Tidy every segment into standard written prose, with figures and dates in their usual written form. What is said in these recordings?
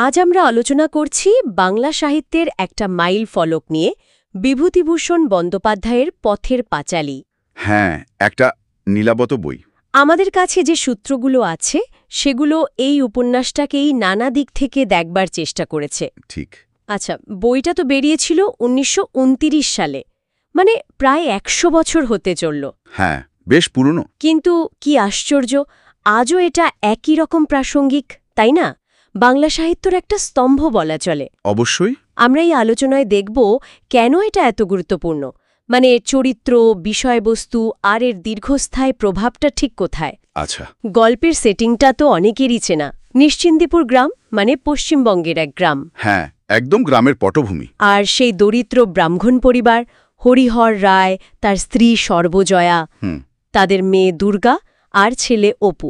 আজ আমরা আলোচনা করছি বাংলা সাহিত্যের একটা মাইল ফলক নিয়ে, বিভূতিভূষণ বন্দ্যোপাধ্যায়ের পথের পাঁচালী। হ্যাঁ, একটা নীলাবত বই। আমাদের কাছে যে সূত্রগুলো আছে সেগুলো এই উপন্যাসটাকেই নানা দিক থেকে দেখবার চেষ্টা করেছে। ঠিক। আচ্ছা, বইটা তো বেরিয়েছিল ১৯২৯ সালে, মানে প্রায় ১০০ বছর হতে চলল। হ্যাঁ, বেশ পুরনো। কিন্তু কি আশ্চর্য, আজও এটা একই রকম প্রাসঙ্গিক, তাই না? বাংলা সাহিত্যর একটা স্তম্ভ বলা চলে। অবশ্যই। আমরা এই আলোচনায় দেখব কেন এটা এত গুরুত্বপূর্ণ, মানে চরিত্র, বিষয়বস্তু আর এর দীর্ঘস্থায়ী প্রভাবটা ঠিক কোথায়। আচ্ছা। গল্পের সেটিংটা তো অনেকেরই চেনা, নিশ্চিন্দিপুর গ্রাম, মানে পশ্চিমবঙ্গের এক গ্রাম। হ্যাঁ, একদম গ্রামের পটভূমি। আর সেই দরিদ্র ব্রাহ্মণ পরিবার, হরিহর রায়, তার স্ত্রী সর্বজয়া, তাদের মেয়ে দুর্গা আর ছেলে অপু,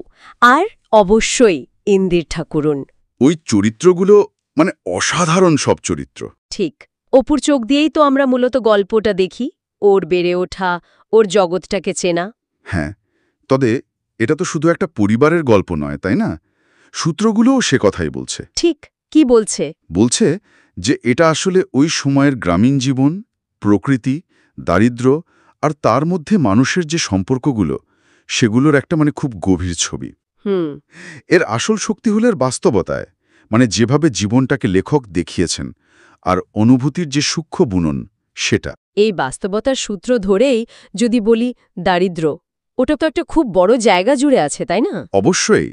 আর অবশ্যই ইন্দির ঠাকুরুন। ওই চরিত্রগুলো মানে অসাধারণ সব চরিত্র। ঠিক, অপুর চোখ দিয়েই তো আমরা মূলত গল্পটা দেখি, ওর বেড়ে ওঠা, ওর জগৎটাকে চেনা। হ্যাঁ, তবে এটা তো শুধু একটা পরিবারের গল্প নয়, তাই না? সূত্রগুলোও সে কথাই বলছে। ঠিক, কি বলছে? বলছে যে এটা আসলে ওই সময়ের গ্রামীণ জীবন, প্রকৃতি, দারিদ্র্য আর তার মধ্যে মানুষের যে সম্পর্কগুলো, সেগুলোর একটা মানে খুব গভীর ছবি। এর আসল শক্তি হল এর বাস্তবতায়, মানে যেভাবে জীবনটাকে লেখক দেখিয়েছেন আর অনুভূতির যে সূক্ষ্ম বুনন সেটা। এই বাস্তবতার সূত্র ধরেই যদি বলি দারিদ্র্য, ওটা তো একটা খুব বড় জায়গা জুড়ে আছে, তাই না? অবশ্যই,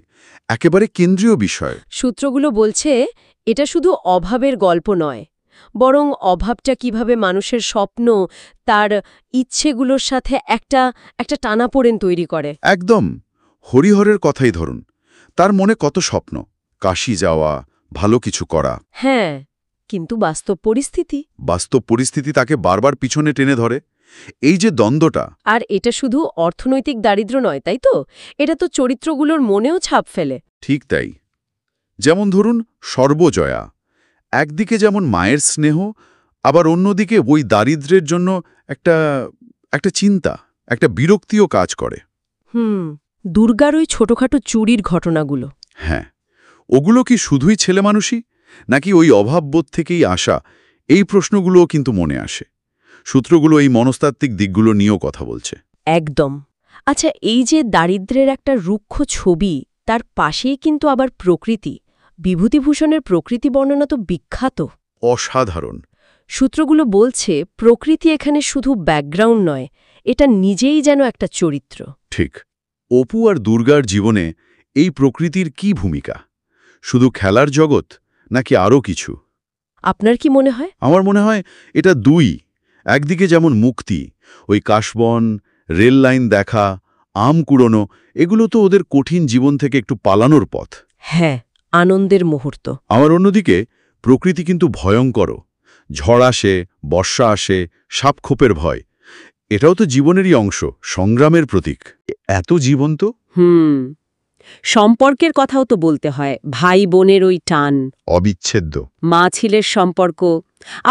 একেবারে কেন্দ্রীয় বিষয়। সূত্রগুলো বলছে এটা শুধু অভাবের গল্প নয়, বরং অভাবটা কিভাবে মানুষের স্বপ্ন, তার ইচ্ছেগুলোর সাথে একটা টানাপোড়েন তৈরি করে। একদম। হরিহরের কথাই ধরুন, তার মনে কত স্বপ্ন, কাশী যাওয়া, ভালো কিছু করা। হ্যাঁ, কিন্তু বাস্তব পরিস্থিতি তাকে বারবার পিছনে টেনে ধরে। এই যে দ্বন্দ্বটা। আর এটা শুধু অর্থনৈতিক দারিদ্র্য নয়, তাই তো? এটা তো চরিত্রগুলোর মনেও ছাপ ফেলে। ঠিক তাই। যেমন ধরুন সর্বজয়া, একদিকে যেমন মায়ের স্নেহ, আবার অন্যদিকে ওই দারিদ্র্যের জন্য একটা চিন্তা, একটা বিরক্তিও কাজ করে। দুর্গার ওই ছোটখাটো চুরির ঘটনাগুলো। হ্যাঁ, ওগুলো কি শুধুই ছেলে মানুষই, নাকি ওই অভাববোধ থেকেই আসা? এই প্রশ্নগুলোও কিন্তু মনে আসে। সূত্রগুলো এই মনস্তাত্ত্বিক দিকগুলো নিয়েও কথা বলছে। একদম। আচ্ছা, এই যে দারিদ্র্যের একটা রুক্ষ ছবি, তার পাশেই কিন্তু আবার প্রকৃতি। বিভূতিভূষণের প্রকৃতি বর্ণনা তো বিখ্যাত, অসাধারণ। সূত্রগুলো বলছে প্রকৃতি এখানে শুধু ব্যাকগ্রাউন্ড নয়, এটা নিজেই যেন একটা চরিত্র। ঠিক। অপু আর দুর্গার জীবনে এই প্রকৃতির কি ভূমিকা? শুধু খেলার জগৎ, নাকি আরও কিছু? আপনার কি মনে হয়? আমার মনে হয় এটা দুই। একদিকে যেমন মুক্তি, ওই কাশবন, রেল লাইন দেখা, আম কুড়োনো, এগুলো তো ওদের কঠিন জীবন থেকে একটু পালানোর পথ। হ্যাঁ, আনন্দের মুহূর্ত। আমার অন্যদিকে প্রকৃতি কিন্তু ভয়ঙ্করও। ঝড় আসে, বর্ষা আসে, সাপখোপের ভয়। এটাও তো জীবনেরই অংশ, সংগ্রামের প্রতীক। এত জীবন্ত। সম্পর্কের কথাও তো বলতে হয়, ভাই বোনের ওই টান, অবিচ্ছেদ্য। মা ছেলের সম্পর্ক,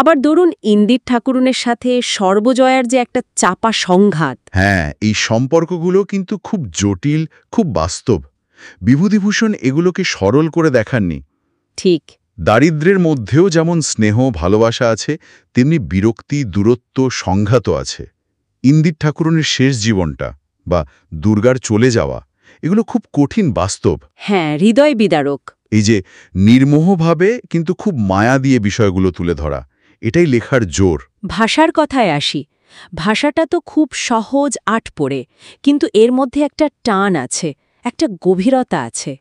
আবার ধরুন ইন্দির ঠাকুরুনের সাথে সর্বজয়ার যে একটা চাপা সংঘাত। হ্যাঁ, এই সম্পর্কগুলো কিন্তু খুব জটিল, খুব বাস্তব। বিভূতিভূষণ এগুলোকে সরল করে দেখাননি। ঠিক। দারিদ্র্যের মধ্যেও যেমন স্নেহ, ভালোবাসা আছে, তেমনি বিরক্তি, দূরত্ব, সংঘাতও আছে। ইন্দির ঠাকুরুনের শেষ জীবনটা বা দুর্গার চলে যাওয়া, এগুলো খুব কঠিন, বাস্তব। হ্যাঁ, হৃদয় বিদারক। এই যে নির্মোহভাবে কিন্তু খুব মায়া দিয়ে বিষয়গুলো তুলে ধরা, এটাই লেখার জোর। ভাষার কথায় আসি। ভাষাটা তো খুব সহজ, আটপোড়ে, কিন্তু এর মধ্যে একটা টান আছে, একটা গভীরতা আছে।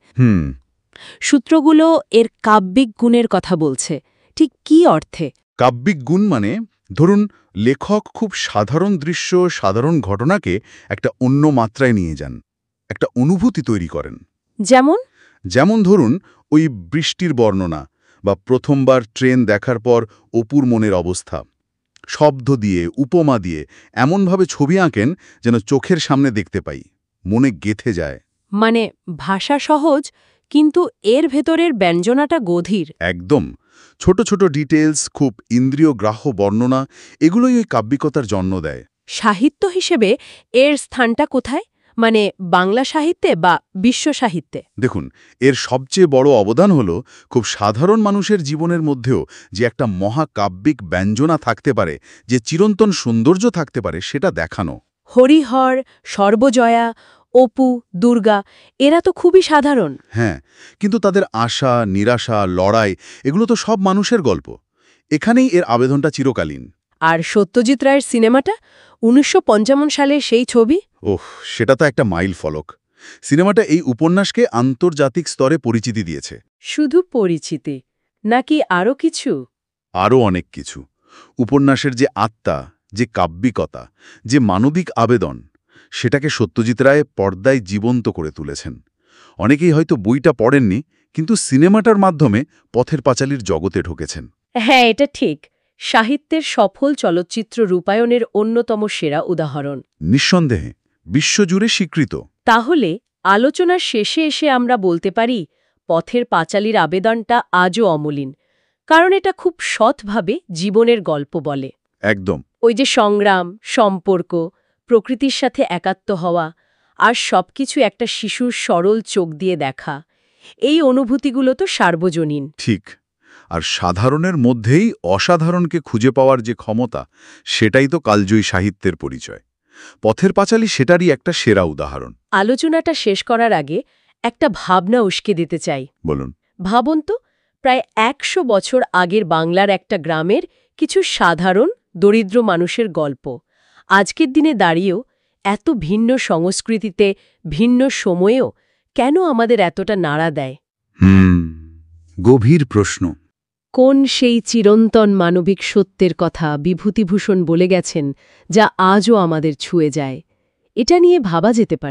সূত্রগুলো এর কাব্যিক গুণের কথা বলছে। ঠিক কি অর্থে? কাব্যিক গুণ মানে ধরুন লেখক খুব সাধারণ দৃশ্য, সাধারণ ঘটনাকে একটা অন্য মাত্রায় নিয়ে যান, একটা অনুভূতি তৈরি করেন। যেমন ধরুন ওই বৃষ্টির বর্ণনা, বা প্রথমবার ট্রেন দেখার পর অপুর মনের অবস্থা। শব্দ দিয়ে, উপমা দিয়ে এমনভাবে ছবি আঁকেন যেন চোখের সামনে দেখতে পাই, মনে গেঁথে যায়। মানে ভাষা সহজ, কিন্তু এর ভেতরের ব্যঞ্জনাটা গভীর। একদম। ছোট ছোট ডিটেলস, খুব ইন্দ্রিয়গ্রাহ্য বর্ণনা, এগুলোই ওই কাব্যিকতার জন্ম দেয়। সাহিত্য হিসেবে এর স্থানটা কোথায়? মানে বাংলা সাহিত্যে বা বিশ্ব সাহিত্যে? দেখুন, এর সবচেয়ে বড় অবদান হল খুব সাধারণ মানুষের জীবনের মধ্যেও যে একটা মহাকাব্যিক ব্যঞ্জনা থাকতে পারে, যে চিরন্তন সৌন্দর্য থাকতে পারে, সেটা দেখানো। হরিহর, সর্বজয়া, অপু, দুর্গা এরা তো খুবই সাধারণ। হ্যাঁ, কিন্তু তাদের আশা, নিরাশা, লড়াই এগুলো তো সব মানুষের গল্প। এখানেই এর আবেদনটা চিরকালীন। আর সত্যজিৎ রায়ের সিনেমাটা ১৯৫৫ সালের সেই ছবি? ওহ, সেটা তো একটা মাইল ফলক। সিনেমাটা এই উপন্যাসকে আন্তর্জাতিক স্তরে পরিচিতি দিয়েছে। শুধু পরিচিতি নাকি আরও কিছু? আরও অনেক কিছু। উপন্যাসের যে আত্মা, যে কাব্যিকতা, যে মানবিক আবেদন, সেটাকে সত্যজিৎ রায় পর্দায় জীবন্ত করে তুলেছেন। অনেকেই হয়তো বইটা পড়েননি, কিন্তু সিনেমাটার মাধ্যমে পথের পাঁচালীর জগতে ঢুকেছেন। হ্যাঁ, এটা ঠিক। সাহিত্যের সফল চলচ্চিত্র রূপায়ণের অন্যতম সেরা উদাহরণ। নিঃসন্দেহে বিশ্বজুড়ে স্বীকৃত। তাহলে আলোচনার শেষে এসে আমরা বলতে পারি পথের পাঁচালীর আবেদনটা আজও অমলিন, কারণ এটা খুব সৎভাবে জীবনের গল্প বলে। একদম। ওই যে সংগ্রাম, সম্পর্ক, প্রকৃতির সাথে একাত্ম হওয়া আর সবকিছু একটা শিশুর সরল চোখ দিয়ে দেখা, এই অনুভূতিগুলো তো সার্বজনীন। ঠিক। আর সাধারণের মধ্যেই অসাধারণকে খুঁজে পাওয়ার যে ক্ষমতা, সেটাই তো কালজয়ী সাহিত্যের পরিচয়। পথের পাঁচালী সেটারই একটা সেরা উদাহরণ। আলোচনাটা শেষ করার আগে একটা ভাবনা উস্কে দিতে চাই। বলুন। ভাবুন তো, প্রায় ১০০ বছর আগের বাংলার একটা গ্রামের কিছু সাধারণ দরিদ্র মানুষের গল্প আজকের দিনে দাঁড়িয়েও এত ভিন্ন সংস্কৃতিতে, ভিন্ন সময়েও কেন আমাদের এতটা নাড়া দেয়? গভীর প্রশ্ন। কোন সেই চিরন্তন মানবিক সত্যের কথা বিভূতিভূষণ বলে গেছেন, যা আজও আমাদের ছুঁয়ে যায়? এটা নিয়ে ভাবা যেতে পারে।